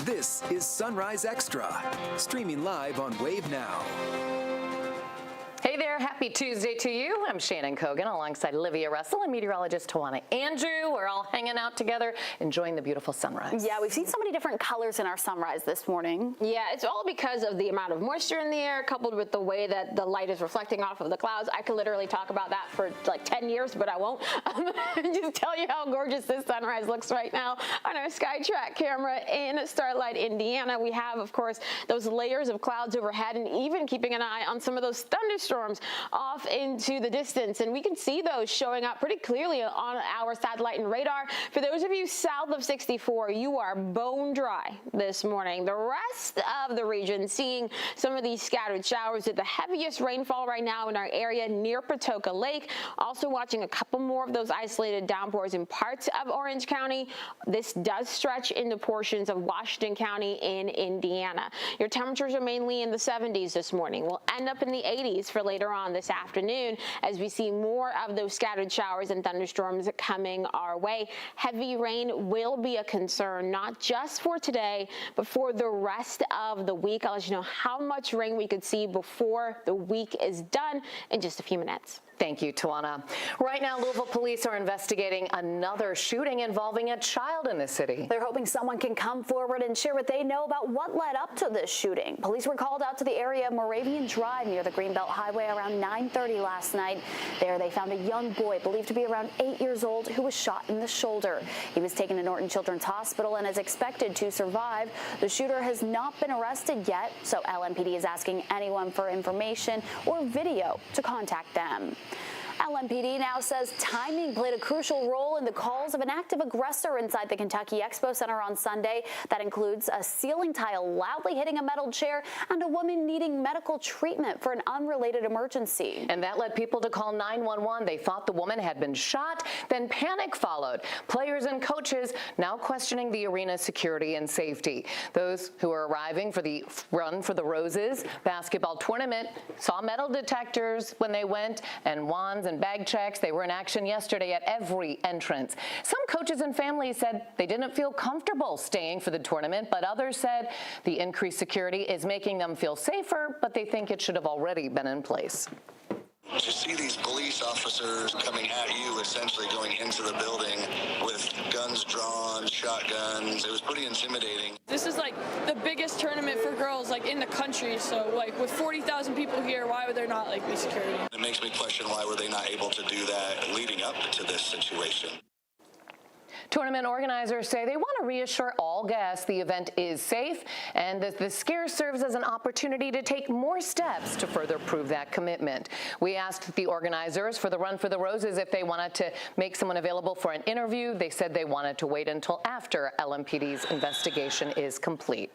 This is Sunrise Extra, streaming live on Wave Now. Hey there, happy Tuesday to you. I'm Shannon Kogan alongside Olivia Russell and meteorologist Tawana Andrew. We're all hanging out together, enjoying the beautiful sunrise. Yeah, we've seen so many different colors in our sunrise this morning. Yeah, it's all because of the amount of moisture in the air coupled with the way that the light is reflecting off of the clouds. I could literally talk about that for like 10 years, but I won't. Just tell you how gorgeous this sunrise looks right now on our SkyTrack camera in Starlight, Indiana. We have, of course, those layers of clouds overhead and even keeping an eye on some of those thunderstorms off into the distance, and we can see those showing up pretty clearly on our satellite and radar. For those of you south of 64, you are bone dry this morning. The rest of the region seeing some of these scattered showers with the heaviest rainfall right now in our area near Patoka Lake. Also watching a couple more of those isolated downpours in parts of Orange County. This does stretch into portions of Washington County in Indiana. Your temperatures are mainly in the 70s this morning. We'll end up in the 80s for later on this afternoon as we see more of those scattered showers and thunderstorms coming our way. Heavy rain will be a concern, not just for today, but for the rest of the week. I'll let you know how much rain we could see before the week is done in just a few minutes. Thank you, Tawana. Right now, Louisville police are investigating another shooting involving a child in the city. They're hoping someone can come forward and share what they know about what led up to this shooting. Police were called out to the area of Moravian Drive near the Greenbelt Highway around 9:30 last night. There, they found a young boy believed to be around 8 years old who was shot in the shoulder. He was taken to Norton Children's Hospital and is expected to survive. The shooter has not been arrested yet, so LMPD is asking anyone for information or video to contact them. LMPD now says timing played a crucial role in the calls of an active aggressor inside the Kentucky Expo Center on Sunday. That includes a ceiling tile loudly hitting a metal chair and a woman needing medical treatment for an unrelated emergency. And that led people to call 911. They thought the woman had been shot, then panic followed. Players and coaches now questioning the arena's security and safety. Those who are arriving for the Run for the Roses basketball tournament saw metal detectors when they went and wands and bag checks. They were in action yesterday at every entrance. Some coaches and families said they didn't feel comfortable staying for the tournament, but others said the increased security is making them feel safer, but they think it should have already been in place. To see these police officers coming at you, essentially going into the building with guns drawn, shotguns, it was pretty intimidating. This is like the biggest tournament for girls like in the country, so like with 40,000 people here, why would there not like be security? It makes me question why were they not able to do that leading up to this situation. Tournament organizers say they want to reassure all guests the event is safe and that the scare serves as an opportunity to take more steps to further prove that commitment. We asked the organizers for the Run for the Roses if they wanted to make someone available for an interview. They said they wanted to wait until after LMPD's investigation is complete.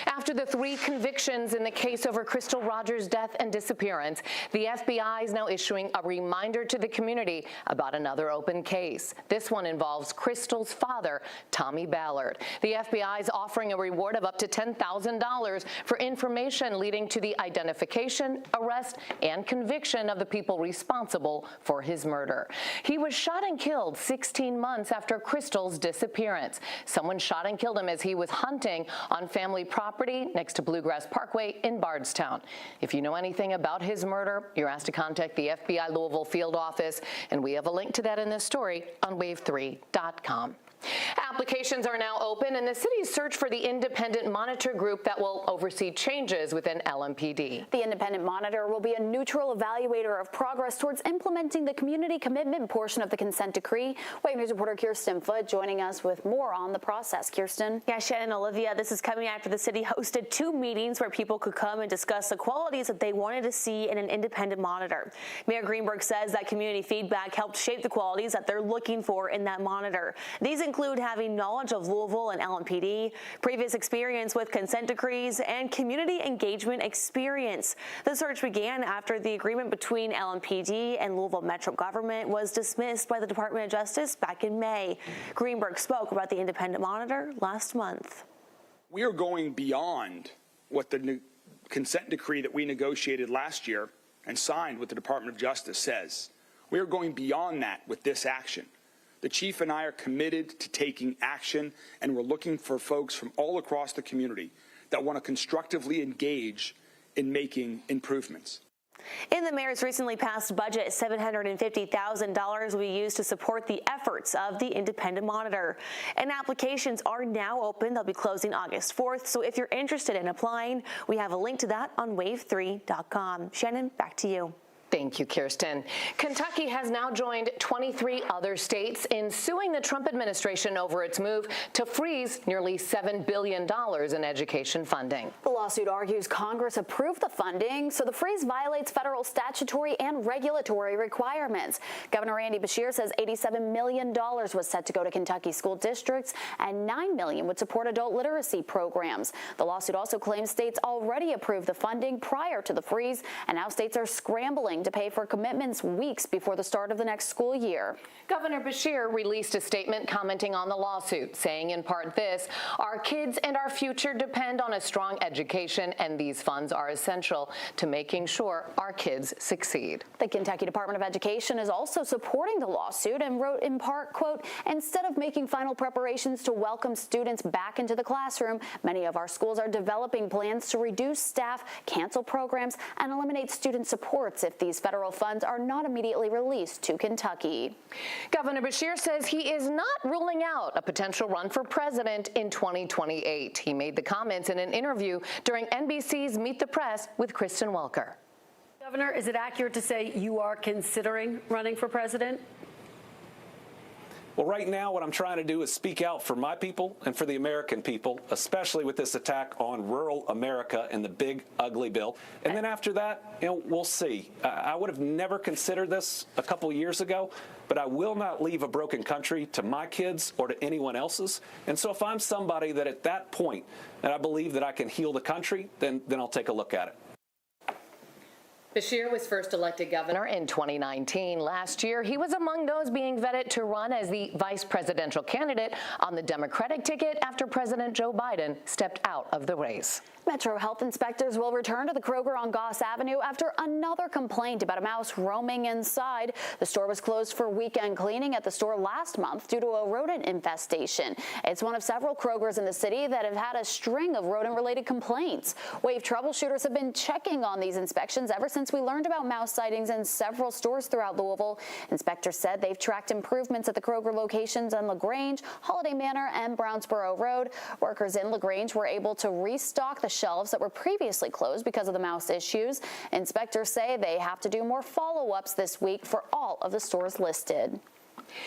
After the 3 convictions in the case over Crystal Rogers' death and disappearance, the FBI is now issuing a reminder to the community about another open case. This one involves Crystal's father, Tommy Ballard. The FBI is offering a reward of up to $10,000 for information leading to the identification, arrest, and conviction of the people responsible for his murder. He was shot and killed 16 months after Crystal's disappearance. Someone shot and killed him as he was hunting on family property next to Bluegrass Parkway in Bardstown. If you know anything about his murder, you're asked to contact the FBI Louisville field office, and we have a link to that in this story on wave3.com. Applications are now open in the city's search for the independent monitor group that will oversee changes within LMPD. The independent monitor will be a neutral evaluator of progress towards implementing the community commitment portion of the consent decree. Wave News reporter Kirsten Foote joining us with more on the process. Kirsten. Yeah, Shannon and Olivia, this is coming after the city hosted 2 meetings where people could come and discuss the qualities that they wanted to see in an independent monitor. Mayor Greenberg says that community feedback helped shape the qualities that they're looking for in that monitor. These include having knowledge of Louisville and LMPD, previous experience with consent decrees, and community engagement experience. The search began after the agreement between LMPD and Louisville Metro government was dismissed by the Department of Justice back in May. Greenberg spoke about the independent monitor last month. We are going beyond what the new consent decree that we negotiated last year and signed with the Department of Justice says. We are going beyond that with this action. The chief and I are committed to taking action, and we're looking for folks from all across the community that want to constructively engage in making improvements. In the mayor's recently passed budget, $750,000 will be used to support the efforts of the Independent Monitor. And applications are now open. They'll be closing August 4th. So if you're interested in applying, we have a link to that on wave3.com. Shannon, back to you. Thank you, Kirsten. Kentucky has now joined 23 other states in suing the Trump administration over its move to freeze nearly $7 billion in education funding. The lawsuit argues Congress approved the funding, so the freeze violates federal statutory and regulatory requirements. Governor Andy Beshear says $87 million was set to go to Kentucky school districts and $9 million would support adult literacy programs. The lawsuit also claims states already approved the funding prior to the freeze, and now states are scrambling to pay for commitments weeks before the start of the next school year. Governor Beshear released a statement commenting on the lawsuit, saying in part this: "Our kids and our future depend on a strong education, and these funds are essential to making sure our kids succeed." The Kentucky Department of Education is also supporting the lawsuit and wrote in part, quote, "Instead of making final preparations to welcome students back into the classroom, many of our schools are developing plans to reduce staff, cancel programs, and eliminate student supports if these federal funds are not immediately released to Kentucky." Governor Beshear says he is not ruling out a potential run for president in 2028. He made the comments in an interview during NBC's Meet the Press with Kristen Welker. Governor, is it accurate to say you are considering running for president? Well, right now, what I'm trying to do is speak out for my people and for the American people, especially with this attack on rural America and the big, ugly bill. And then after that, we'll see. I would have never considered this a couple years ago, but I will not leave a broken country to my kids or to anyone else's. And so if I'm somebody that at that point that I believe that I can heal the country, then I'll take a look at it. Beshear was first elected governor in 2019. Last year, he was among those being vetted to run as the vice presidential candidate on the Democratic ticket after President Joe Biden stepped out of the race. Metro health inspectors will return to the Kroger on Goss Avenue after another complaint about a mouse roaming inside. The store was closed for weekend cleaning at the store last month due to a rodent infestation. It's one of several Krogers in the city that have had a string of rodent-related complaints. Wave troubleshooters have been checking on these inspections ever since we learned about mouse sightings in several stores throughout Louisville. Inspectors said they've tracked improvements at the Kroger locations in LaGrange, Holiday Manor, and Brownsboro Road. Workers in LaGrange were able to restock the shelves that were previously closed because of the mouse issues. Inspectors say they have to do more follow-ups this week for all of the stores listed.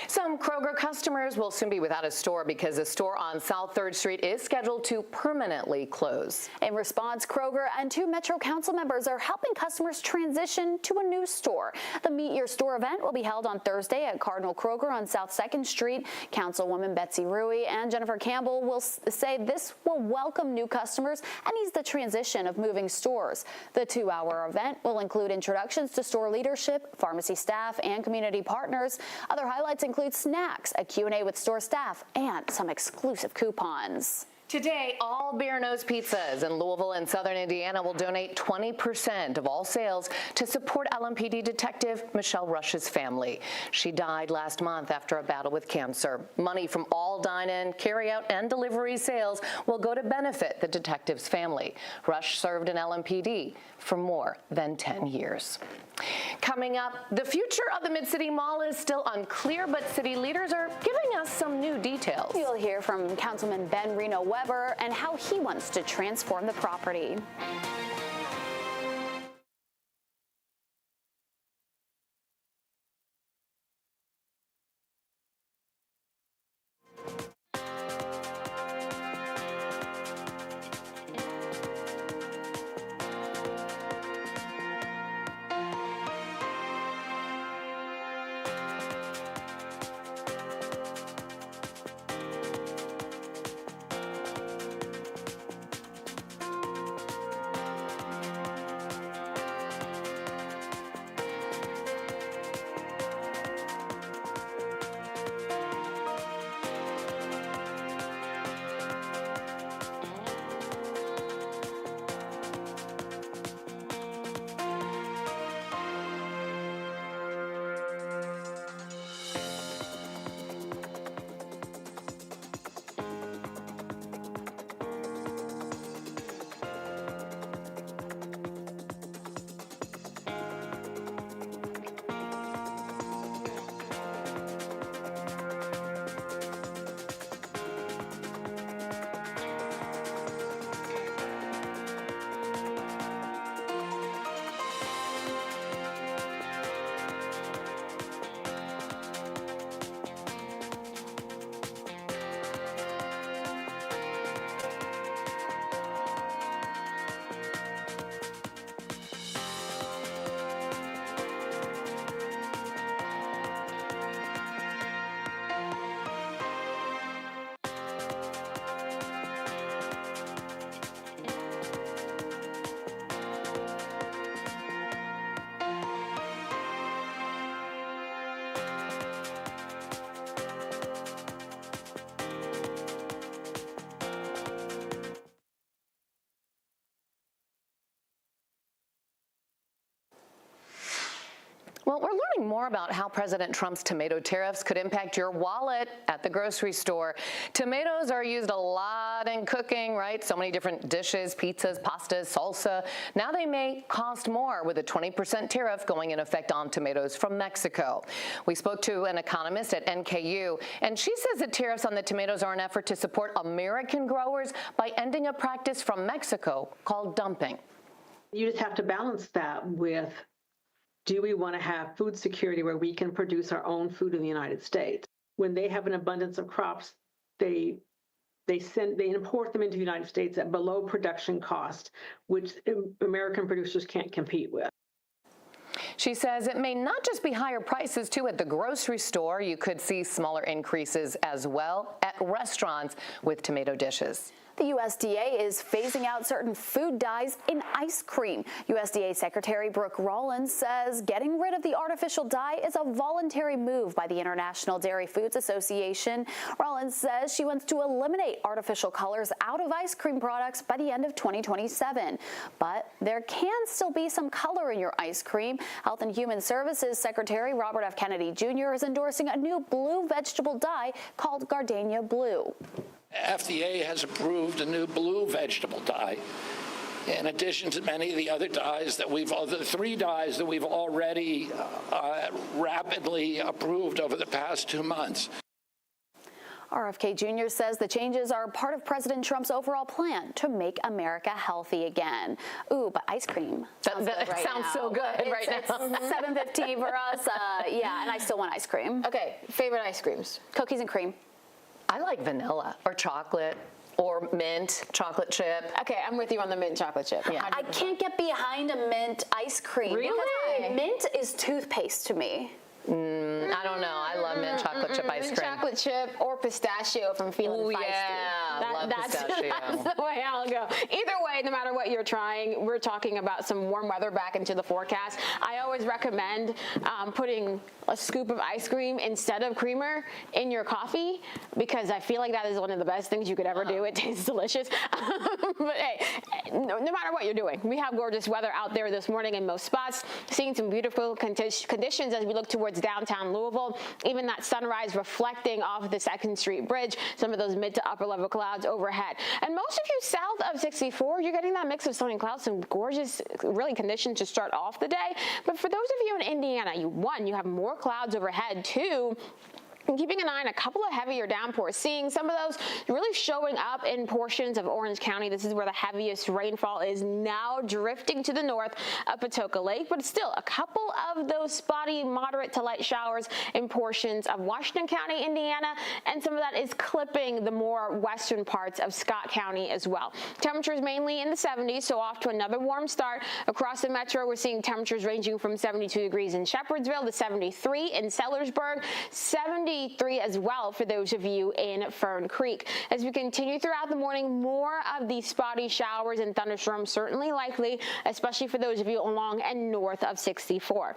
Some Kroger customers will soon be without a store because a store on South 3rd Street is scheduled to permanently close. In response, Kroger and 2 Metro Council members are helping customers transition to a new store. The Meet Your Store event will be held on Thursday at Cardinal Kroger on South 2nd Street. Councilwoman Betsy Rui and Jennifer Campbell will say this will welcome new customers and ease the transition of moving stores. The 2-hour event will include introductions to store leadership, pharmacy staff, and community partners. Other highlights include snacks, a Q&A with store staff, and some exclusive coupons. Today, all Beer Nose Pizzas in Louisville and Southern Indiana will donate 20% of all sales to support LMPD detective Michelle Rush's family. She died last month after a battle with cancer. Money from all dine-in, carry-out, and delivery sales will go to benefit the detective's family. Rush served in LMPD for more than 10 years. Coming up, the future of the Mid-City Mall is still unclear, but city leaders are giving us some new details. You'll hear from Councilman Ben Reno Weber and how he wants to transform the property. Well, we're learning more about how President Trump's tomato tariffs could impact your wallet at the grocery store. Tomatoes are used a lot in cooking, right? So many different dishes, pizzas, pastas, salsa. Now they may cost more with a 20% tariff going in effect on tomatoes from Mexico. We spoke to an economist at NKU, and she says that tariffs on the tomatoes are an effort to support American growers by ending a practice from Mexico called dumping. You just have to balance that with, do we want to have food security where we can produce our own food in the United States? When they have an abundance of crops, they import them into the United States at below production cost, which American producers can't compete with. She says it may not just be higher prices, too, at the grocery store. You could see smaller increases as well at restaurants with tomato dishes. The USDA is phasing out certain food dyes in ice cream. USDA Secretary Brooke Rollins says getting rid of the artificial dye is a voluntary move by the International Dairy Foods Association. Rollins says she wants to eliminate artificial colors out of ice cream products by the end of 2027. But there can still be some color in your ice cream. Health and Human Services Secretary Robert F. Kennedy Jr. is endorsing a new blue vegetable dye called Gardenia Blue. FDA has approved a new blue vegetable dye, in addition to many of the other dyes that the 3 dyes that we've already rapidly approved over the past 2 months. RFK Jr. says the changes are part of President Trump's overall plan to make America healthy again. Ooh, but ice cream sounds good right sounds now. so good right now. It's 7:15 for us. Yeah, and I still want ice cream. Okay, favorite ice creams? Cookies and cream. I like vanilla or chocolate or mint chocolate chip. Okay, I'm with you on the mint chocolate chip. Yeah. I can't get behind a mint ice cream. Really? Because mint is toothpaste to me. I don't know. I love mint chocolate chip ice Mint cream. chocolate chip or pistachio from Feeling Feisty. Yeah, love pistachio. That's the way I'll go. Either way, no matter what you're trying, we're talking about some warm weather back into the forecast. I always recommend putting a scoop of ice cream instead of creamer in your coffee, because I feel like that is one of the best things you could ever do. It tastes delicious. But hey, no matter what you're doing, we have gorgeous weather out there this morning in most spots, seeing some beautiful conditions as we look towards downtown Louisville. Even that sunrise reflecting off the 2nd Street Bridge, some of those mid to upper level clouds overhead. And most of you south of 64, you're getting that mix of sun and clouds, some gorgeous, really conditions to start off the day. But for those of you in Indiana, you have more clouds overhead. 2, and keeping an eye on a couple of heavier downpours, seeing some of those really showing up in portions of Orange County. This is where the heaviest rainfall is now drifting to the north of Patoka Lake, but still a couple of those spotty, moderate to light showers in portions of Washington County, Indiana, and some of that is clipping the more western parts of Scott County as well. Temperatures mainly in the 70s, so off to another warm start. Across the metro, we're seeing temperatures ranging from 72 degrees in Shepherdsville to 73 in Sellersburg, 73 as well for those of you in Fern Creek. As we continue throughout the morning, more of these spotty showers and thunderstorms certainly likely, especially for those of you along and north of 64.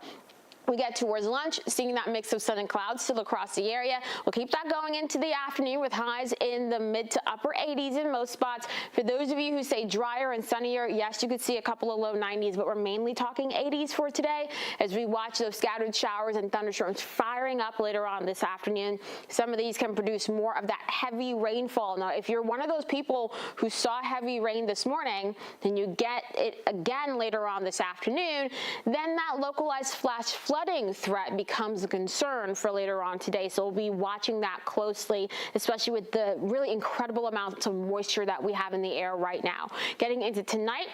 We get towards lunch, seeing that mix of sun and clouds still across the area. We'll keep that going into the afternoon with highs in the mid to upper 80s in most spots. For those of you who say drier and sunnier, yes, you could see a couple of low 90s, but we're mainly talking 80s for today as we watch those scattered showers and thunderstorms firing up later on this afternoon. Some of these can produce more of that heavy rainfall. Now, if you're one of those people who saw heavy rain this morning, then you get it again later on this afternoon, then that localized flash flooding threat becomes a concern for later on today. So we'll be watching that closely, especially with the really incredible amounts of moisture that we have in the air right now. Getting into tonight,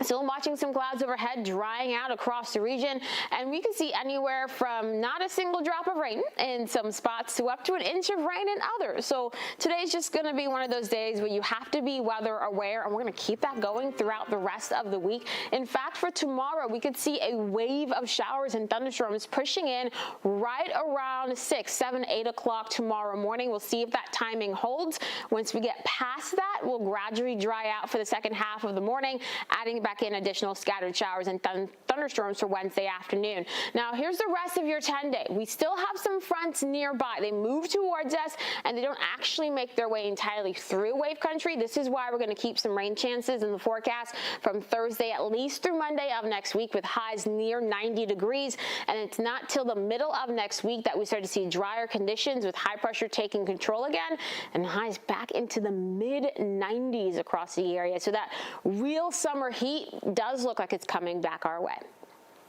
still watching some clouds overhead drying out across the region, and we can see anywhere from not a single drop of rain in some spots to up to an inch of rain in others. So today's just going to be one of those days where you have to be weather aware, and we're going to keep that going throughout the rest of the week. In fact, for tomorrow, we could see a wave of showers and thunderstorms pushing in right around 6, 7, 8 o'clock tomorrow morning. We'll see if that timing holds. Once we get past that, we'll gradually dry out for the second half of the morning, adding back in additional scattered showers and thunderstorms for Wednesday afternoon. Now, here's the rest of your 10-day. We still have some fronts nearby. They move towards us, and they don't actually make their way entirely through wave country. This is why we're going to keep some rain chances in the forecast from Thursday at least through Monday of next week, with highs near 90 degrees. And it's not till the middle of next week that we start to see drier conditions with high pressure taking control again, and highs back into the mid-90s across the area. So that real summer heat does look like it's coming back our way.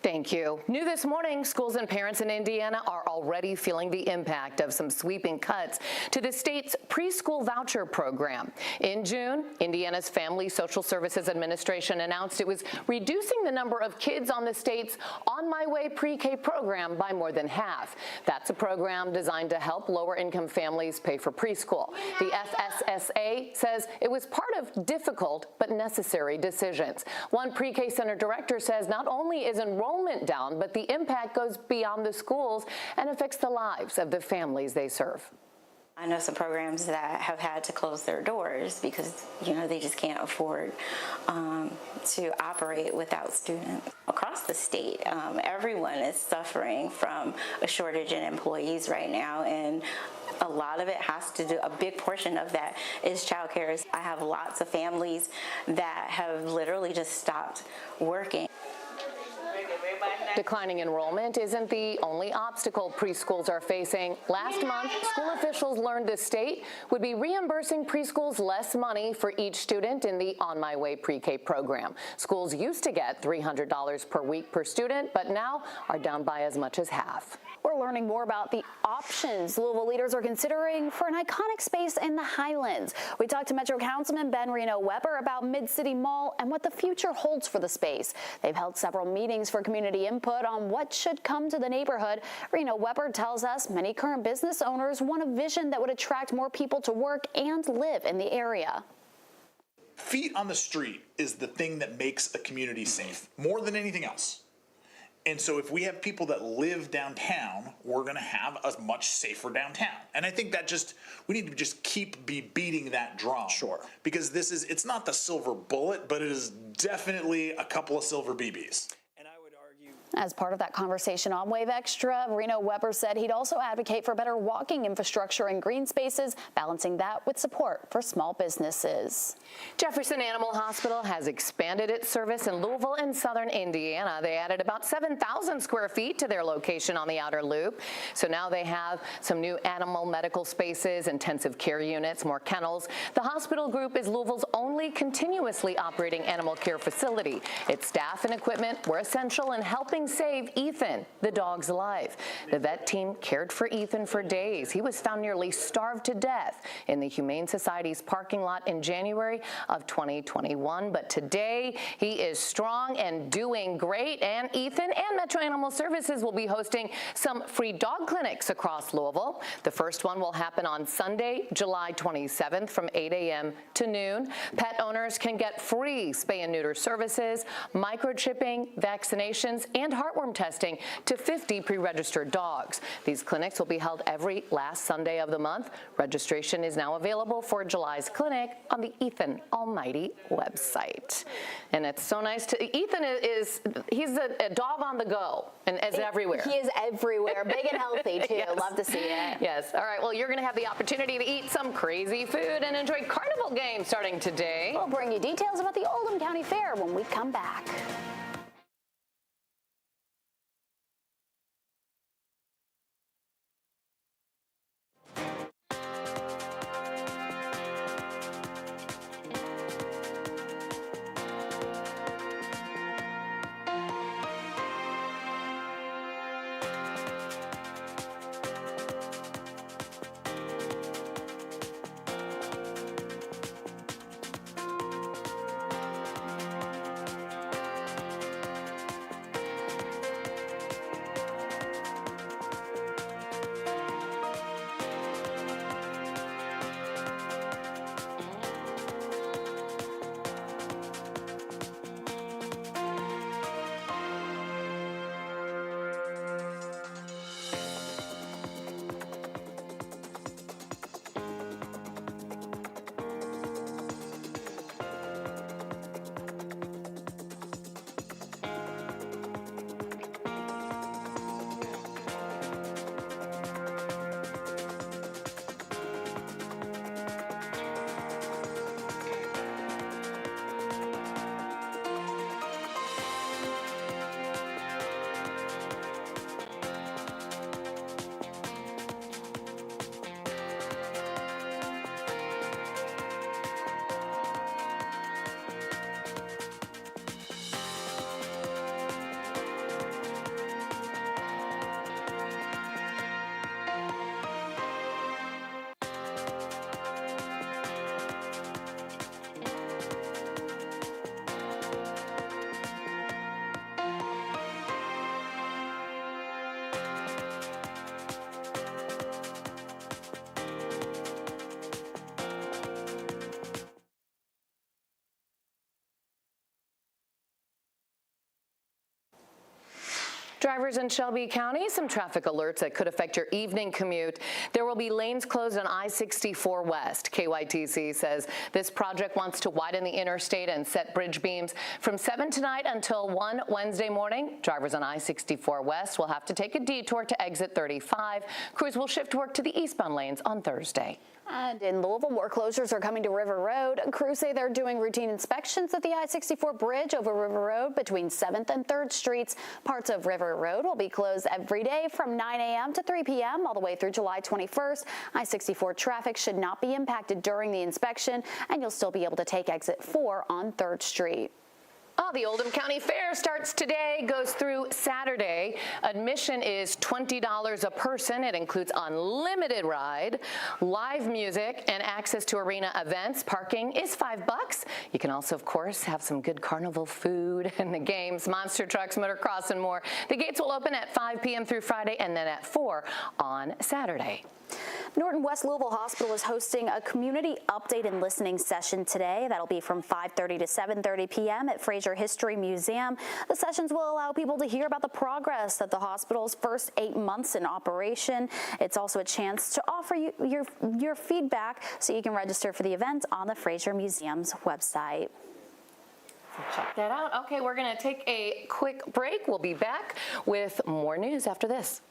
Thank you. New this morning, schools and parents in Indiana are already feeling the impact of some sweeping cuts to the state's preschool voucher program. In June, Indiana's Family Social Services Administration announced it was reducing the number of kids on the state's On My Way pre-K program by more than half. That's a program designed to help lower-income families pay for preschool. The FSSA says it was part of difficult but necessary decisions. One pre-K center director says not only is enrollment down, but the impact goes beyond the schools and affects the lives of the families they serve. I know some programs that have had to close their doors because, they just can't afford to operate without students. Across the state, everyone is suffering from a shortage in employees right now, and a lot of it has to do, a big portion of that is childcare. I have lots of families that have literally just stopped working. Declining enrollment isn't the only obstacle preschools are facing. Last month, school officials learned the state would be reimbursing preschools less money for each student in the On My Way pre-K program. Schools used to get $300 per week per student, but now are down by as much as half. We're learning more about the options Louisville leaders are considering for an iconic space in the Highlands. We talked to Metro Councilman Ben Reno-Weber about Mid-City Mall and what the future holds for the space. They've held several meetings for community input on what should come to the neighborhood. Reno-Weber tells us many current business owners want a vision that would attract more people to work and live in the area. Feet on the street is the thing that makes a community safe, more than anything else. And so if we have people that live downtown, we're going to have a much safer downtown. And I think that we need to just keep beating that drum. Sure. Because it's not the silver bullet, but it is definitely a couple of silver BBs. As part of that conversation on Wave Extra, Reno-Weber said he'd also advocate for better walking infrastructure and green spaces, balancing that with support for small businesses. Jefferson Animal Hospital has expanded its service in Louisville and southern Indiana. They added about 7,000 square feet to their location on the outer loop. So now they have some new animal medical spaces, intensive care units, more kennels. The hospital group is Louisville's only continuously operating animal care facility. Its staff and equipment were essential in helping save Ethan, the dog's life. The vet team cared for Ethan for days. He was found nearly starved to death in the Humane Society's parking lot in January of 2021. But today, he is strong and doing great. And Ethan and Metro Animal Services will be hosting some free dog clinics across Louisville. The first one will happen on Sunday, July 27th from 8 a.m. to noon. Pet owners can get free spay and neuter services, microchipping, vaccinations, and heartworm testing to 50 pre-registered dogs. These clinics will be held every last Sunday of the month. Registration is now available for July's clinic on the Ethan Almighty website. And it's so nice to, Ethan he's a dog on the go and is everywhere. He is everywhere, big and healthy too. Yes. Love to see it. Yes. All right. Well, you're going to have the opportunity to eat some crazy food and enjoy carnival games starting today. We'll bring you details about the Oldham County Fair when we come back. Drivers in Shelby County, some traffic alerts that could affect your evening commute. There will be lanes closed on I-64 West. KYTC says this project wants to widen the interstate and set bridge beams from 7 tonight until 1 Wednesday morning. Drivers on I-64 West will have to take a detour to exit 35. Crews will shift work to the eastbound lanes on Thursday. And in Louisville, more closures are coming to River Road. Crews say they're doing routine inspections at the I-64 bridge over River Road between 7th and 3rd Streets. Parts of River Road will be closed every day from 9 a.m. to 3 p.m. all the way through July 21st. I-64 traffic should not be impacted during the inspection, and you'll still be able to take exit 4 on 3rd Street. Oh, the Oldham County Fair starts today, goes through Saturday. Admission is $20 a person. It includes unlimited ride, live music, and access to arena events. Parking is $5. You can also, of course, have some good carnival food and the games, monster trucks, motocross, and more. The gates will open at 5 p.m. through Friday and then at 4 on Saturday. Norton West Louisville Hospital is hosting a community update and listening session today. That'll be from 5:30 to 7:30 p.m. at Fraser History Museum. The sessions will allow people to hear about the progress of the hospital's first 8 months in operation. It's also a chance to offer you your feedback, so you can register for the event on the Fraser Museum's website. Check that out. Okay, we're going to take a quick break. We'll be back with more news after this.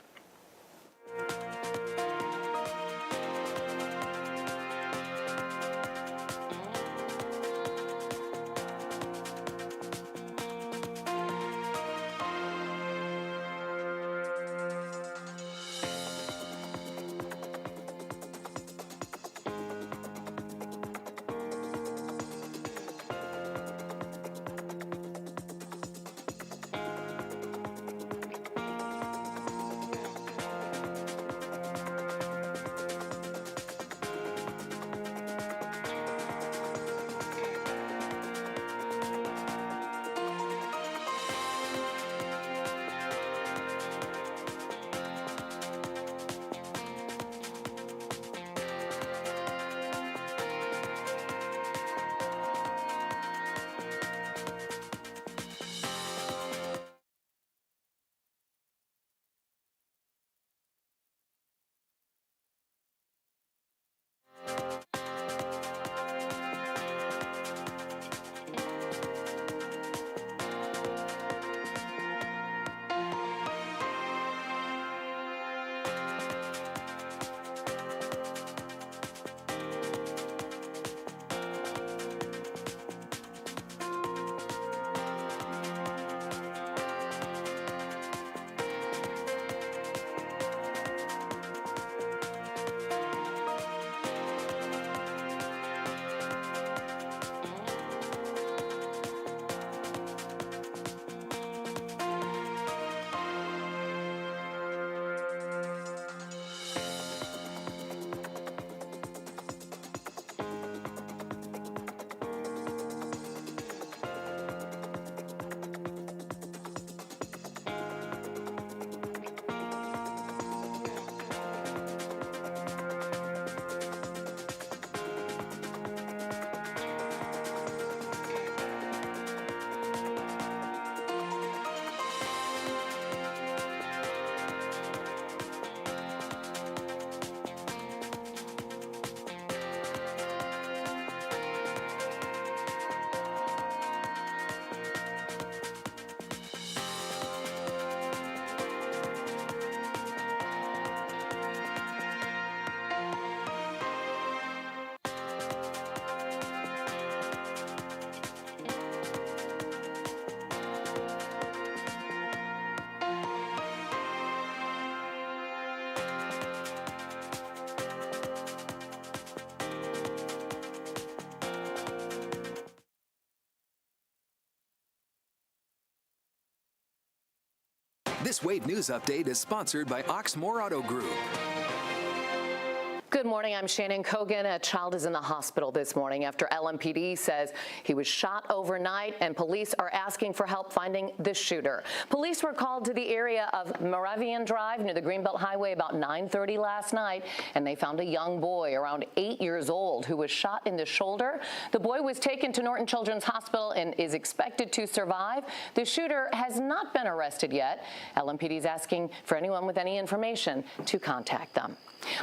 This Wave News Update is sponsored by Oxmoor Auto Group. Good Good morning. I'm Shannon Kogan. A child is in the hospital this morning after LMPD says he was shot overnight, and police are asking for help finding the shooter. Police were called to the area of Moravian Drive near the Greenbelt Highway about 9:30 last night, and they found a young boy around 8 years old who was shot in the shoulder. The boy was taken to Norton Children's Hospital and is expected to survive. The shooter has not been arrested yet. LMPD is asking for anyone with any information to contact them.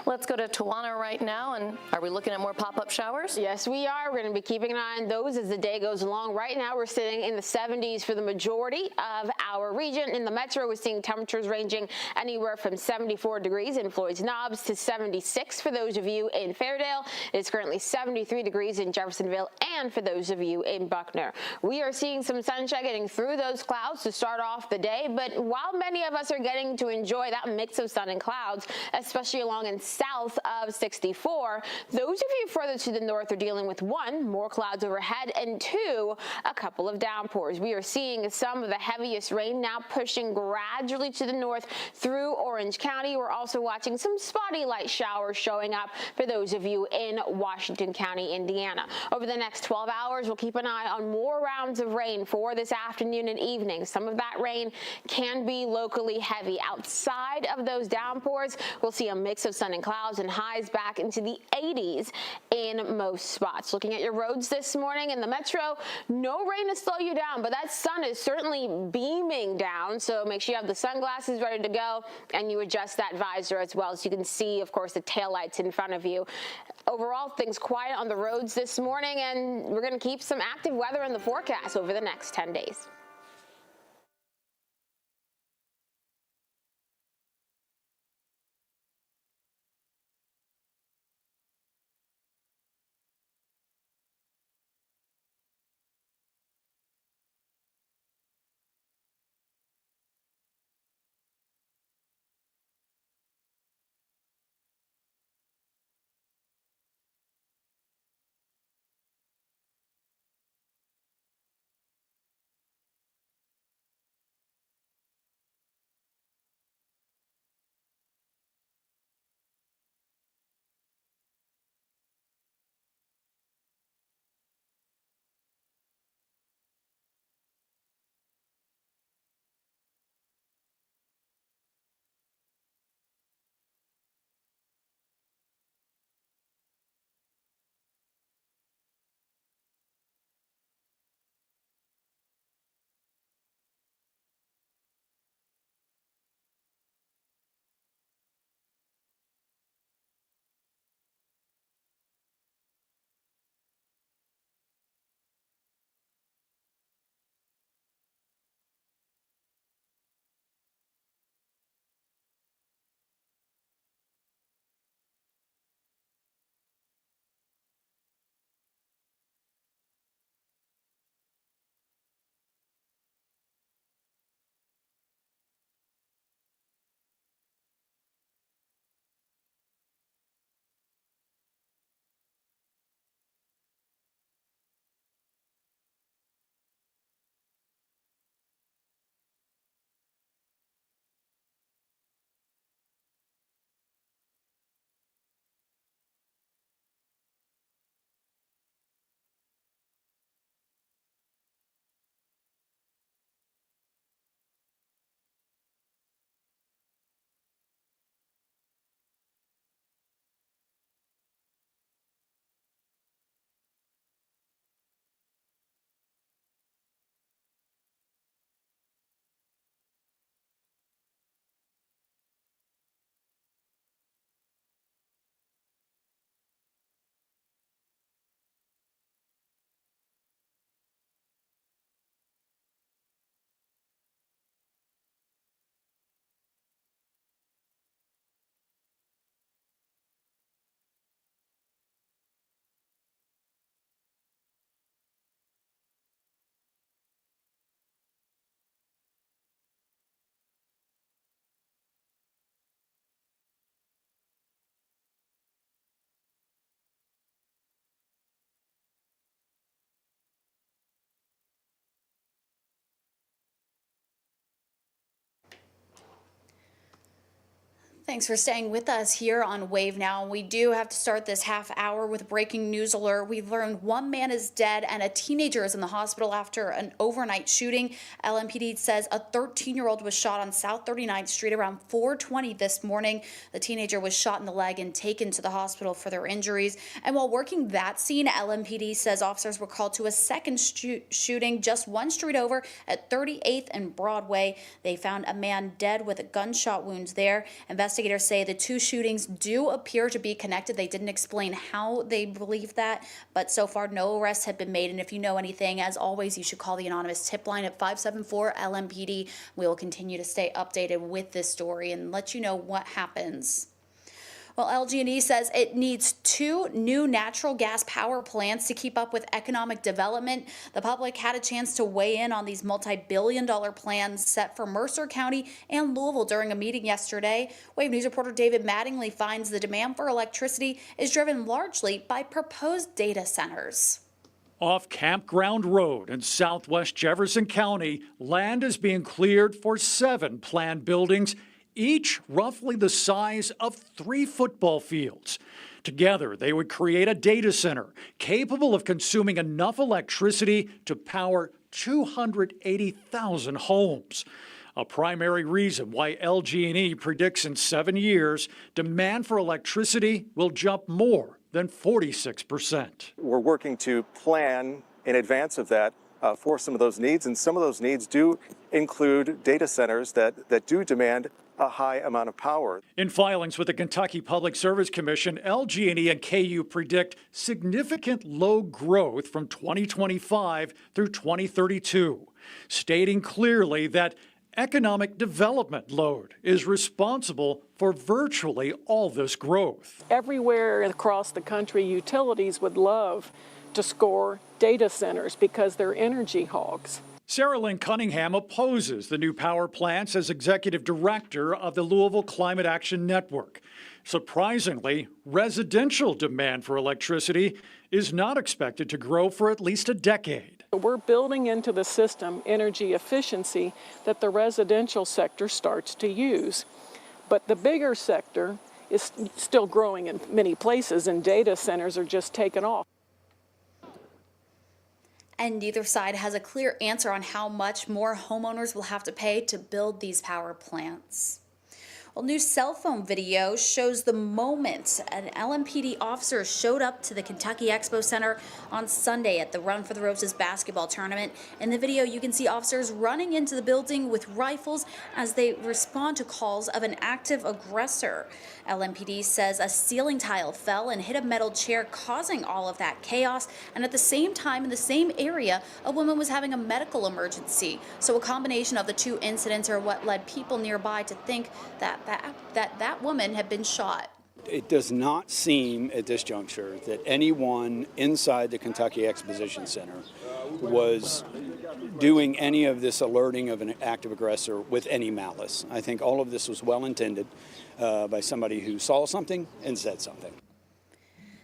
Let's go to Tawana right now. And are we looking at more pop-up showers? Yes, we are. We're going to be keeping an eye on those as the day goes along. Right now, we're sitting in the 70s for the majority of our region. In the metro, we're seeing temperatures ranging anywhere from 74 degrees in Floyd's Knobs to 76 for those of you in Fairdale. It's currently 73 degrees in Jeffersonville and for those of you in Buckner. We are seeing some sunshine getting through those clouds to start off the day. But while many of us are getting to enjoy that mix of sun and clouds, especially along and south of 64, those of you further to the north are dealing with one, more clouds overhead, and two, a couple of downpours. We are seeing some of the heaviest rain now pushing gradually to the north through Orange County. We're also watching some spotty light showers showing up for those of you in Washington County, Indiana. Over the next 12 hours, we'll keep an eye on more rounds of rain for this afternoon and evening. Some of that rain can be locally heavy. Outside of those downpours, we'll see a mix of sun and clouds and highs back into the 80s in most spots. Looking at your roads this morning in the metro, no rain to slow you down, but that sun is certainly beaming down, so make sure you have the sunglasses ready to go and you adjust that visor as well so you can see, of course, the taillights in front of you. Overall, things quiet on the roads this morning, and we're going to keep some active weather in the forecast over the next 10 days. Thanks for staying with us here on Wave Now. We do have to start this half hour with a breaking news alert. We've learned one man is dead and a teenager is in the hospital after an overnight shooting. LMPD says a 13-year-old was shot on South 39th Street around 4:20 this morning. The teenager was shot in the leg and taken to the hospital for their injuries. And while working that scene, LMPD says officers were called to a second shooting just one street over at 38th and Broadway. They found a man dead with gunshot wounds there. Investigators say the two shootings do appear to be connected. They didn't explain how they believe that, but so far no arrests have been made. And if you know anything, as always, you should call the anonymous tip line at 574-LMPD. We will continue to stay updated with this story and let you know what happens. Well, LG&E says it needs 2 new natural gas power plants to keep up with economic development. The public had a chance to weigh in on these multi-billion-dollar plans set for Mercer County and Louisville during a meeting yesterday. Wave News reporter David Mattingly finds the demand for electricity is driven largely by proposed data centers. Off Campground Road in southwest Jefferson County, land is being cleared for 7 planned buildings, each roughly the size of 3 football fields. Together, they would create a data center capable of consuming enough electricity to power 280,000 homes. A primary reason why LG&E predicts in 7 years, demand for electricity will jump more than 46%. We're working to plan in advance of that for some of those needs, and some of those needs do include data centers that do demand a high amount of power. In filings with the Kentucky Public Service Commission, LG&E and KU predict significant load growth from 2025 through 2032, stating clearly that economic development load is responsible for virtually all this growth. Everywhere across the country, utilities would love to score data centers because they're energy hogs. Sarah Lynn Cunningham opposes the new power plants as executive director of the Louisville Climate Action Network. Surprisingly, residential demand for electricity is not expected to grow for at least a decade. We're building into the system energy efficiency that the residential sector starts to use. But the bigger sector is still growing in many places, and data centers are just taking off. And neither side has a clear answer on how much more homeowners will have to pay to build these power plants. Well, new cell phone video shows the moment an LMPD officer showed up to the Kentucky Expo Center on Sunday at the Run for the Roses basketball tournament. In the video, you can see officers running into the building with rifles as they respond to calls of an active aggressor. LMPD says a ceiling tile fell and hit a metal chair, causing all of that chaos. And at the same time, in the same area, a woman was having a medical emergency. So a combination of the two incidents are what led people nearby to think that woman had been shot. It does not seem at this juncture that anyone inside the Kentucky Exposition Center was doing any of this alerting of an active aggressor with any malice. I think all of this was well intended by somebody who saw something and said something.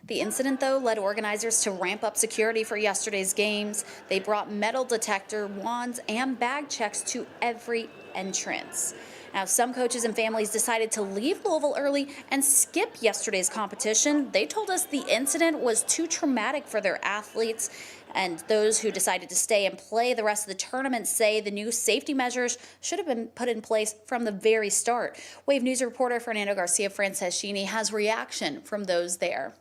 The incident, though, led organizers to ramp up security for yesterday's games. They brought metal detector, wands, and bag checks to every entrance. Now, some coaches and families decided to leave Louisville early and skip yesterday's competition. They told us the incident was too traumatic for their athletes. And those who decided to stay and play the rest of the tournament say the new safety measures should have been put in place from the very start. Wave News reporter Fernando Garcia-Franceschini has reaction from those there.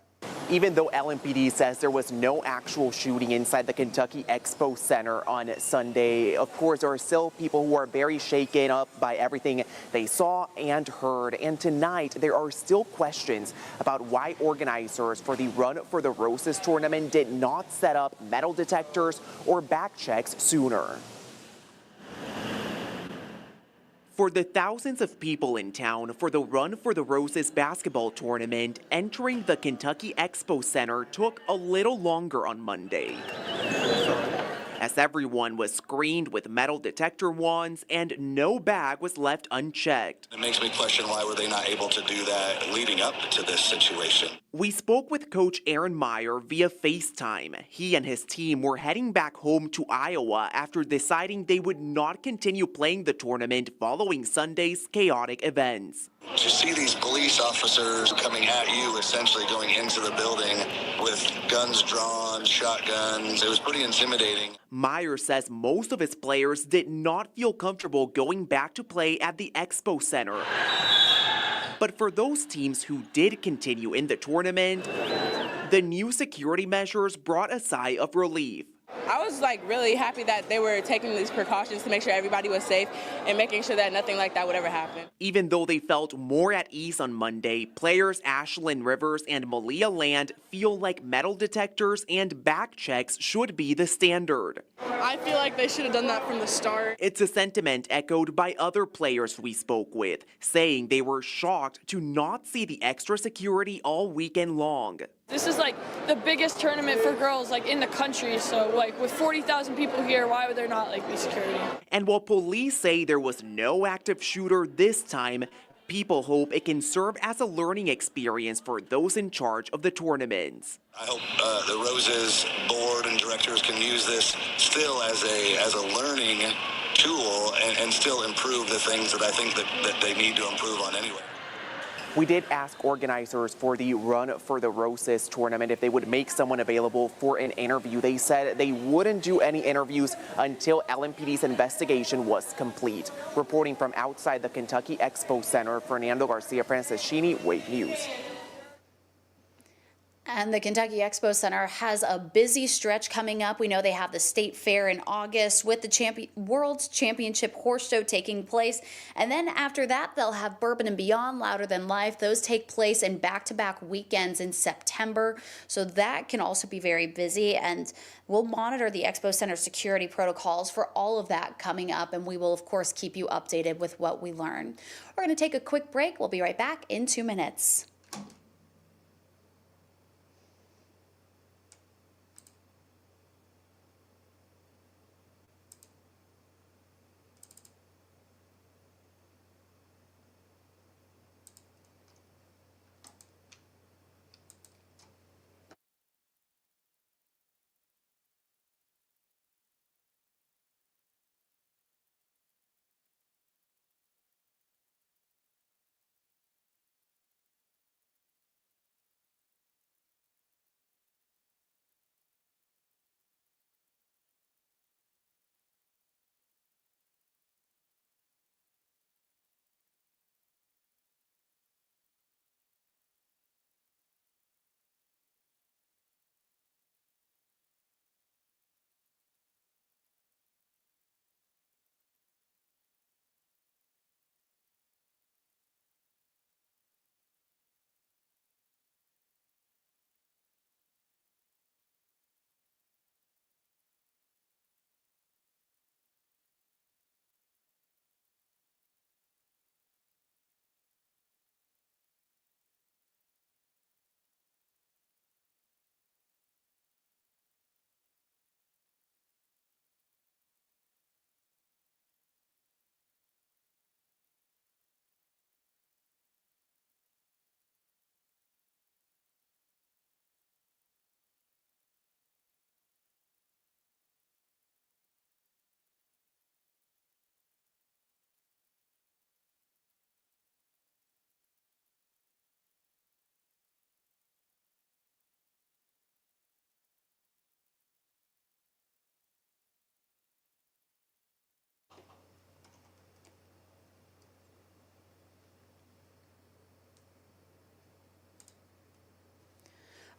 Even though LMPD says there was no actual shooting inside the Kentucky Expo Center on Sunday, of course, there are still people who are very shaken up by everything they saw and heard. And tonight, there are still questions about why organizers for the Run for the Roses tournament did not set up metal detectors or back checks sooner. For the thousands of people in town for the Run for the Roses basketball tournament, entering the Kentucky Expo Center took a little longer on Monday, as everyone was screened with metal detector wands and no bag was left unchecked. It makes me question why were they not able to do that leading up to this situation. We spoke with Coach Aaron Meyer via FaceTime. He and his team were heading back home to Iowa after deciding they would not continue playing the tournament following Sunday's chaotic events. To see these police officers coming at you, essentially going into the building with guns drawn, shotguns, it was pretty intimidating. Meyer says most of his players did not feel comfortable going back to play at the Expo Center. But for those teams who did continue in the tournament, the new security measures brought a sigh of relief. I was really happy that they were taking these precautions to make sure everybody was safe and making sure that nothing like that would ever happen. Even though they felt more at ease on Monday, players Ashlyn Rivers and Malia Land feel like metal detectors and back checks should be the standard. I feel like they should have done that from the start. It's a sentiment echoed by other players we spoke with, saying they were shocked to not see the extra security all weekend long. This is the biggest tournament for girls in the country, so with 40,000 people here, why would there not be security? And while police say there was no active shooter this time, people hope it can serve as a learning experience for those in charge of the tournaments. I hope the Roses board and directors can use this still as a learning tool and still improve the things that I think that they need to improve on anyway. We did ask organizers for the Run for the Roses tournament if they would make someone available for an interview. They said they wouldn't do any interviews until LMPD's investigation was complete. Reporting from outside the Kentucky Expo Center, Fernando Garcia Franceschini, Wave News. And the Kentucky Expo Center has a busy stretch coming up. We know they have the State Fair in August with the World Championship Horse Show taking place. And then after that, they'll have Bourbon and Beyond, Louder Than Life. Those take place in back-to-back weekends in September. So that can also be very busy. And we'll monitor the Expo Center security protocols for all of that coming up. And we will, of course, keep you updated with what we learn. We're going to take a quick break. We'll be right back in 2 minutes.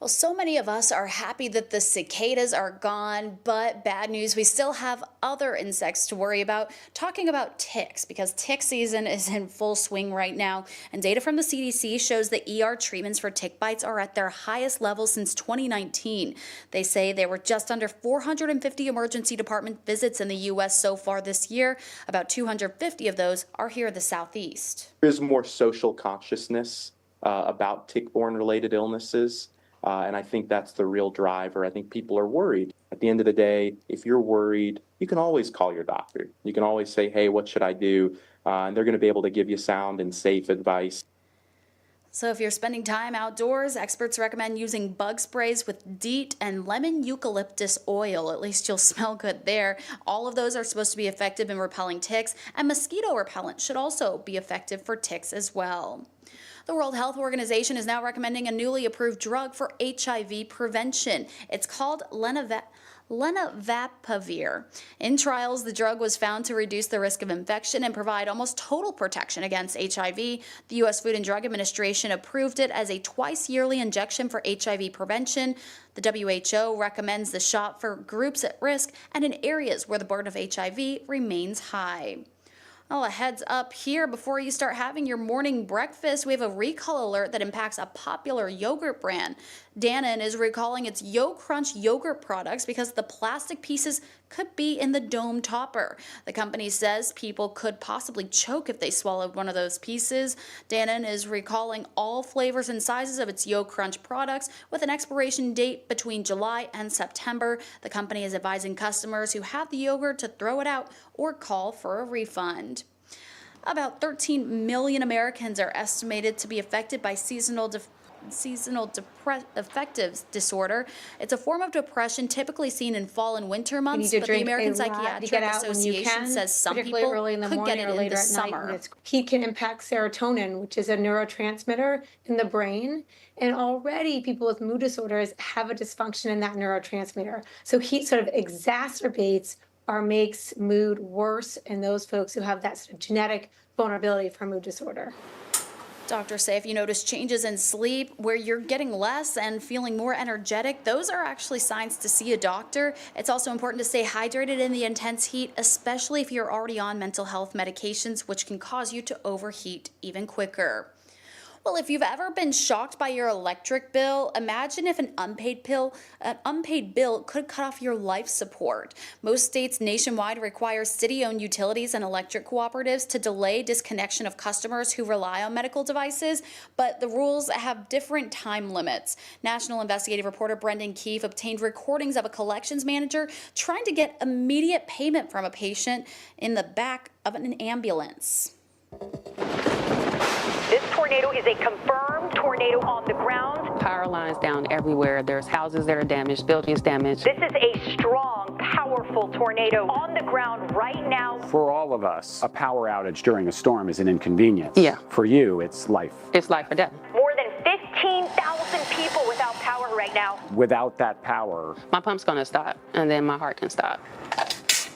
Well, so many of us are happy that the cicadas are gone, but bad news, we still have other insects to worry about. Talking about ticks, because tick season is in full swing right now, and data from the CDC shows that ER treatments for tick bites are at their highest level since 2019. They say there were just under 450 emergency department visits in the U.S. so far this year. About 250 of those are here in the Southeast. There is more social consciousness about tick-borne related illnesses. And I think that's the real driver. I think people are worried. At the end of the day, if you're worried, you can always call your doctor. You can always say, hey, what should I do? And they're going to be able to give you sound and safe advice. So if you're spending time outdoors, experts recommend using bug sprays with DEET and lemon eucalyptus oil. At least you'll smell good there. All of those are supposed to be effective in repelling ticks, and mosquito repellent should also be effective for ticks as well. The World Health Organization is now recommending a newly approved drug for HIV prevention. It's called lenacapavir. In trials, the drug was found to reduce the risk of infection and provide almost total protection against HIV. The U.S. Food and Drug Administration approved it as a twice-yearly injection for HIV prevention. The WHO recommends the shot for groups at risk and in areas where the burden of HIV remains high. Oh, a heads up here before you start having your morning breakfast. We have a recall alert that impacts a popular yogurt brand. Dannon is recalling its Yo Crunch yogurt products because the plastic pieces could be in the dome topper. The company says people could possibly choke if they swallowed one of those pieces. Dannon is recalling all flavors and sizes of its Yo Crunch products with an expiration date between July and September. The company is advising customers who have the yogurt to throw it out or call for a refund. About 13 million Americans are estimated to be affected by seasonal affective disorder. It's a form of depression typically seen in fall and winter months, but the American Psychiatric Association says some people could get it in the summer. Heat can impact serotonin, which is a neurotransmitter in the brain, and already people with mood disorders have a dysfunction in that neurotransmitter. So heat sort of exacerbates or makes mood worse in those folks who have that sort of genetic vulnerability for mood disorder. Doctors say if you notice changes in sleep where you're getting less and feeling more energetic, those are actually signs to see a doctor. It's also important to stay hydrated in the intense heat, especially if you're already on mental health medications, which can cause you to overheat even quicker. Well, if you've ever been shocked by your electric bill, imagine if an unpaid bill could cut off your life support. Most states nationwide require city-owned utilities and electric cooperatives to delay disconnection of customers who rely on medical devices, but the rules have different time limits. National investigative reporter Brendan Keefe obtained recordings of a collections manager trying to get immediate payment from a patient in the back of an ambulance. This tornado is a confirmed tornado on the ground. Power lines down everywhere. There's houses that are damaged, buildings damaged. This is a strong, powerful tornado on the ground right now. For all of us, a power outage during a storm is an inconvenience. Yeah. For you, it's life. It's life or death. More than 15,000 people without power right now. Without that power, my pump's gonna stop, and then my heart can stop.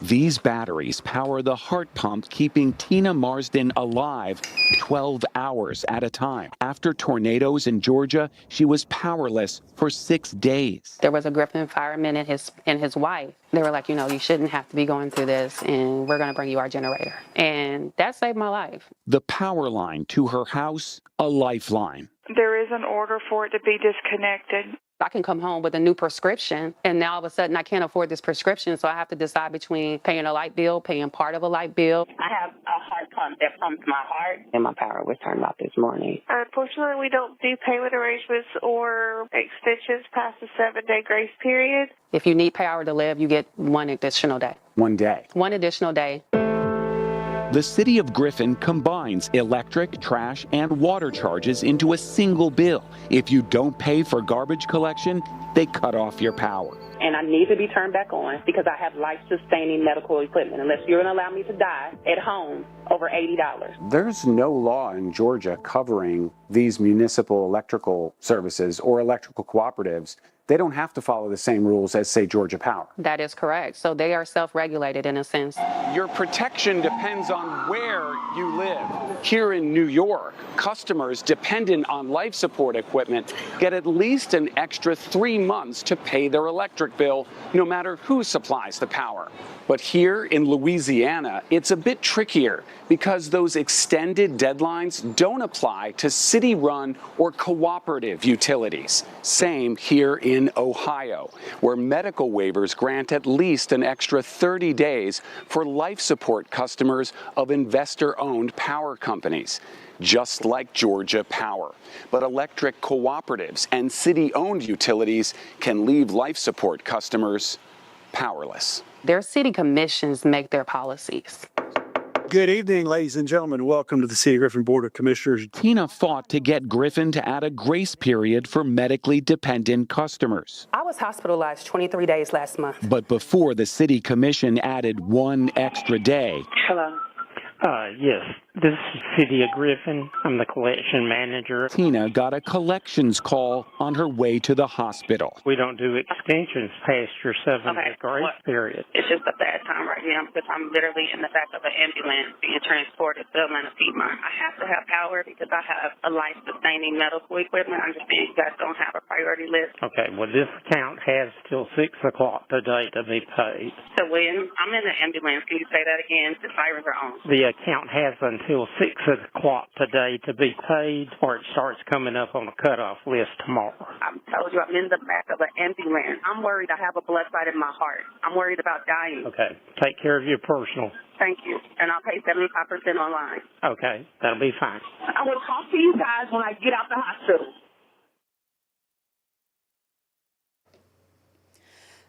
These batteries power the heart pump keeping Tina Marsden alive 12 hours at a time. After tornadoes in Georgia, she was powerless for 6 days. There was a Griffin fireman and his wife. They were like, you know, you shouldn't have to be going through this, and we're gonna bring you our generator. And that saved my life. The power line to her house, a lifeline. There is an order for it to be disconnected. I can come home with a new prescription, and now all of a sudden I can't afford this prescription, so I have to decide between paying a light bill, paying part of a light bill. I have a heart pump that pumps my heart. And my power was turned off this morning. Unfortunately, we don't do payment arrangements or extensions past the 7-day grace period. If you need power to live, you get one additional day. 1 day. One additional day. The city of Griffin combines electric, trash, and water charges into a single bill. If you don't pay for garbage collection, they cut off your power. And I need to be turned back on because I have life-sustaining medical equipment. Unless you're going to allow me to die at home, over $80. there's no law in Georgia covering these municipal electrical services or electrical cooperatives. They don't have to follow the same rules as, say, Georgia Power. That is correct. So they are self-regulated in a sense. Your protection depends on where you live. Here in New York, customers dependent on life support equipment get at least an extra 3 months to pay their electric bill, no matter who supplies the power. But here in Louisiana, it's a bit trickier because those extended deadlines don't apply to city-run or cooperative utilities. Same here in Ohio, where medical waivers grant at least an extra 30 days for life support customers of investor-owned power companies, just like Georgia Power. But electric cooperatives and city-owned utilities can leave life support customers powerless. Their city commissions make their policies. Good evening, ladies and gentlemen. Welcome to the City of Griffin Board of Commissioners. Tina fought to get Griffin to add a grace period for medically dependent customers. I was hospitalized 23 days last month. But before the City Commission added one extra day. Hello. Yes, this is City of Griffin. I'm the collection manager. Tina got a collections call on her way to the hospital. We don't do extensions past your 7-day grace period. It's just a bad time right now because I'm literally in the back of an ambulance being transported to Atlanta Piedmont. I have to have power because I have a life-sustaining medical equipment. I understand you guys don't have a priority list. Okay, well, this account has till 6 o'clock today to be paid. So when I'm in the ambulance, can you say that again? The sirens are on. The account has until 6 o'clock today to be paid, or it starts coming up on the cutoff list tomorrow. I told you I'm in the back of an ambulance. I'm worried I have a blood clot in my heart. I'm worried about dying. Okay, take care of your personal. Thank you. And I'll pay 75% online. Okay, that'll be fine. I will talk to you guys when I get out the hospital.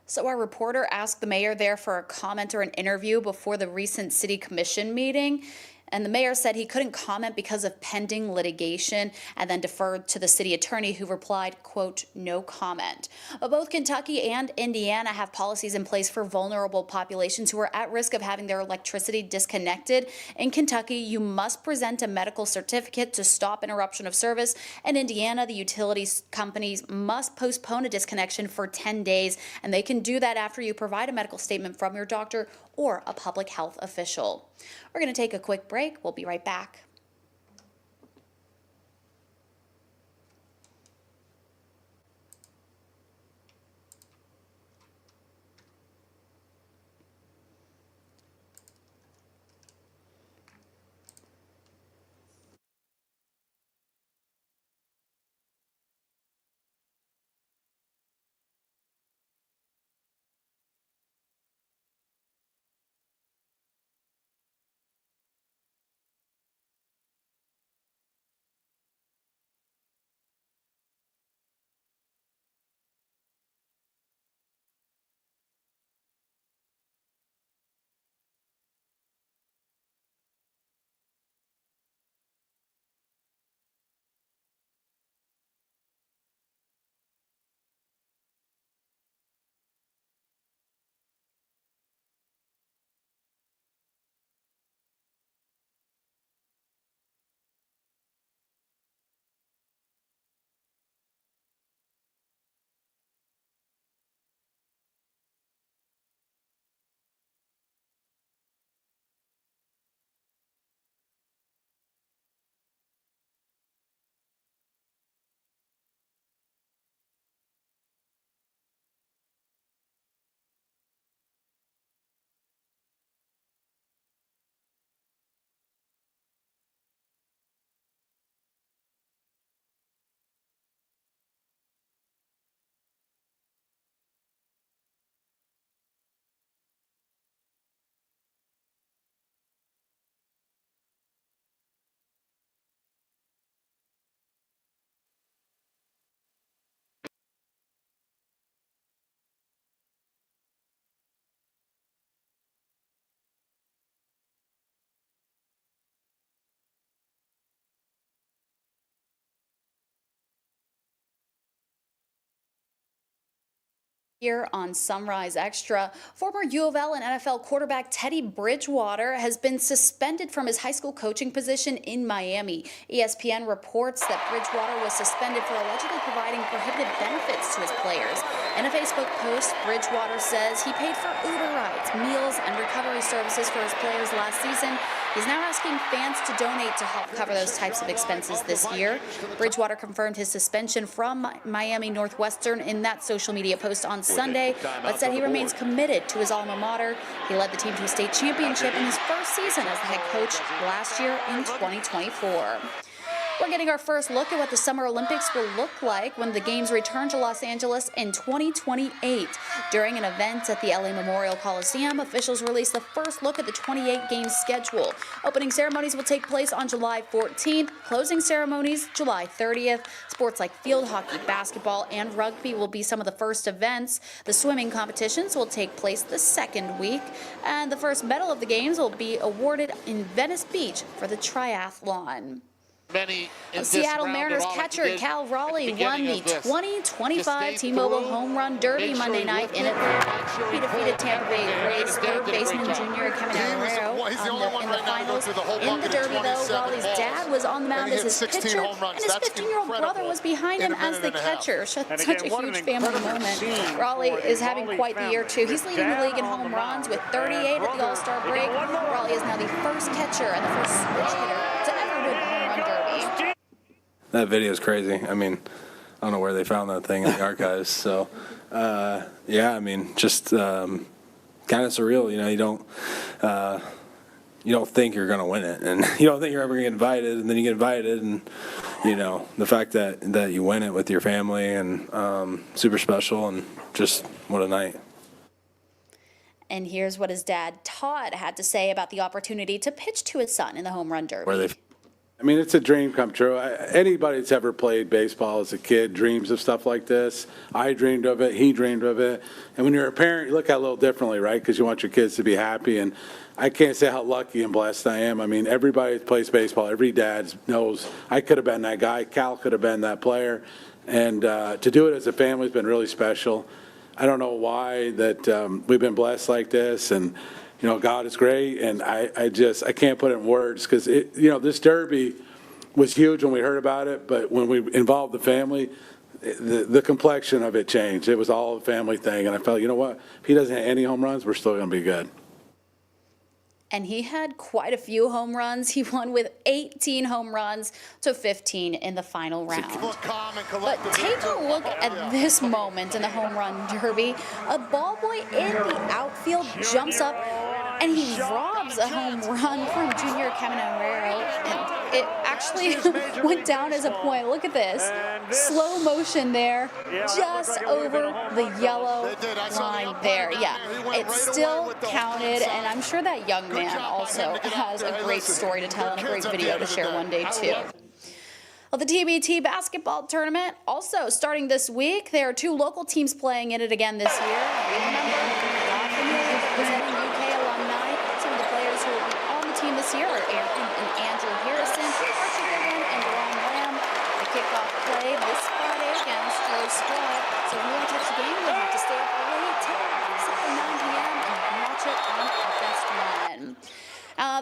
So our reporter asked the mayor there for a comment or an interview before the recent city commission meeting. And the mayor said he couldn't comment because of pending litigation, and then deferred to the city attorney, who replied, quote, no comment. But both Kentucky and Indiana have policies in place for vulnerable populations who are at risk of having their electricity disconnected. In Kentucky, you must present a medical certificate to stop interruption of service. In Indiana, the utilities companies must postpone a disconnection for 10 days, and they can do that after you provide a medical statement from your doctor or a public health official. We're going to take a quick break. We'll be right back. Here on Sunrise Extra, former U of L and NFL quarterback Teddy Bridgewater has been suspended from his high school coaching position in Miami. ESPN reports that Bridgewater was suspended for allegedly providing prohibited benefits to his players. In a Facebook post, Bridgewater says he paid for Uber rides, meals, and recovery services for his players last season. He's now asking fans to donate to help cover those types of expenses this year. Bridgewater confirmed his suspension from Miami Northwestern in that social media post on Sunday, but said he remains committed to his alma mater. He led the team to a state championship in his first season as the head coach last year in 2024. We're getting our first look at what the Summer Olympics will look like when the Games return to Los Angeles in 2028. During an event at the LA Memorial Coliseum, officials released the first look at the 28 Games schedule. Opening ceremonies will take place on July 14th, closing ceremonies July 30th. Sports like field hockey, basketball, and rugby will be some of the first events. The swimming competitions will take place the second week, and the first medal of the Games will be awarded in Venice Beach for the triathlon. Seattle Mariners catcher Cal Raleigh won the 2025 T-Mobile Home Run Derby Monday night in Atlanta. He defeated Tampa Bay Rays third baseman Junior Caminero in the finals. In the Derby, though, Raleigh's dad was on the mound as his pitcher, and his 15-year-old brother was behind him as the catcher. Such a huge family moment. Raleigh is having quite the year, too. He's leading the league in home runs with 38 at the All-Star break. Raleigh is now the first catcher and the first switch hitter to ever win the Home Run Derby. That video is crazy. I mean, I don't know where they found that thing in the archives. So, yeah, I mean, just kind of surreal. You know, you don't think you're going to win it, and you don't think you're ever going to get invited, and then you get invited, and you know, the fact that you win it with your family and super special, and just what a night. And here's what his dad, Todd, had to say about the opportunity to pitch to his son in the Home Run Derby. I mean, it's a dream come true. Anybody that's ever played baseball as a kid dreams of stuff like this. I dreamed of it. He dreamed of it. And when you're a parent, you look at it a little differently, right? Because you want your kids to be happy. And I can't say how lucky and blessed I am. I mean, everybody that plays baseball, every dad knows I could have been that guy. Cal could have been that player. And to do it as a family has been really special. I don't know why that we've been blessed like this. And you know, God is great, and I can't put it in words because, you know, this Derby was huge when we heard about it, but when we involved the family, the complexion of it changed. It was all a family thing, and I felt, you know what, if he doesn't hit any home runs, we're still going to be good. And he had quite a few home runs. He won with 18 home runs to 15 in the final round. But take a look at this moment in the Home Run Derby. A ball boy in the outfield jumps up and he robs a home run from Junior Caminero. And it actually went down as a point. Look at this. Slow motion there, just over the yellow line there. Yeah, it still counted, and I'm sure that young man also has a great story to tell and a great video to share one day too. Well, the TBT basketball tournament also starting this week. There are two local teams playing in it again this year. Remember, representing UK alumni. Some of the players who will be on the team this year are Aaron and Andrew Harrison, Archie Goodwin, and Ron Lamb. The kickoff play this Friday against Rose Squad. So if you want to catch the game, you'll have to stay up late till 9 p.m. and watch it on FS1.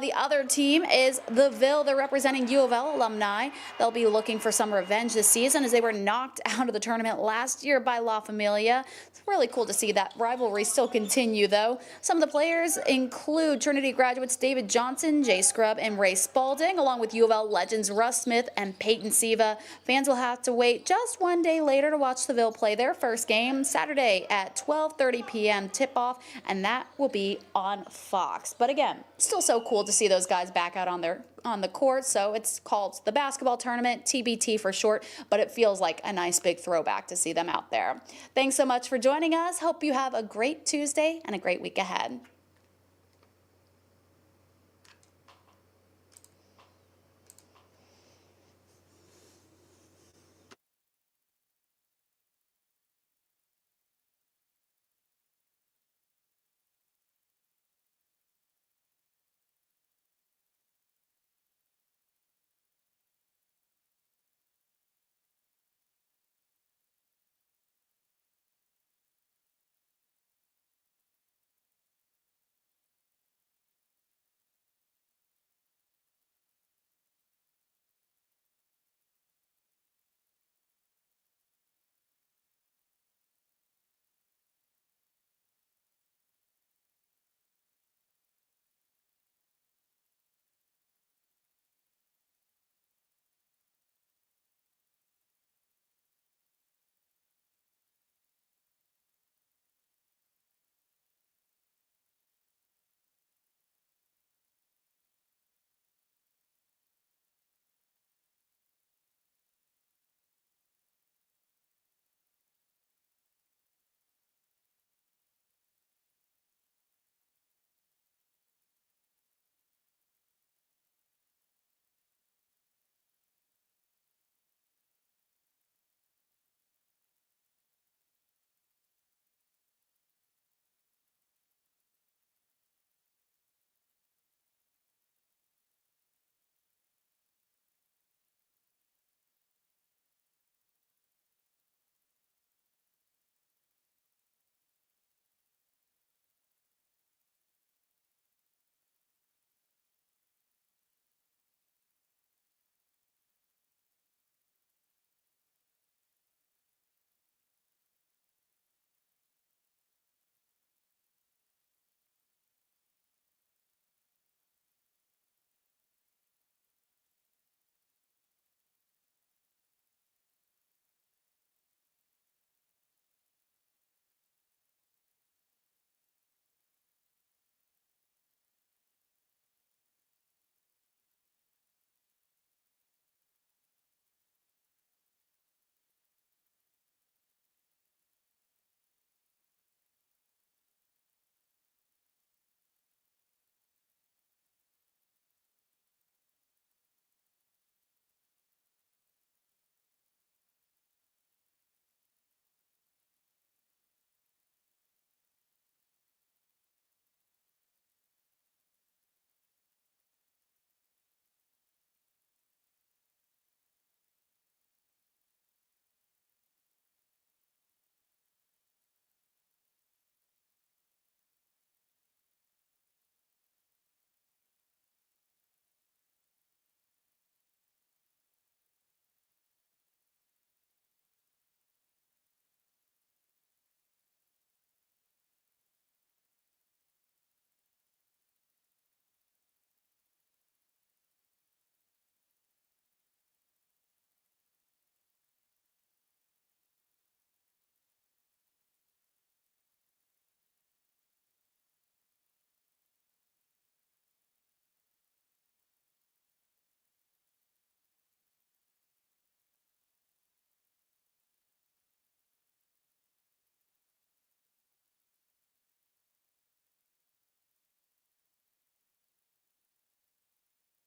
The other team is the Ville. They're representing U of L alumni. They'll be looking for some revenge this season as they were knocked out of the tournament last year by La Familia. It's really cool to see that rivalry still continue, though. Some of the players include Trinity graduates David Johnson, Jay Scrub, and Ray Spalding, along with U of L legends Russ Smith and Peyton Siva. Fans will have to wait just one day later to watch the Ville play their first game, Saturday at 12:30 p.m. tip-off, and that will be on Fox. But again, still so cool to see those guys back out on the court. So it's called the basketball tournament, TBT for short, but it feels like a nice big throwback to see them out there. Thanks so much for joining us. Hope you have a great Tuesday and a great week ahead.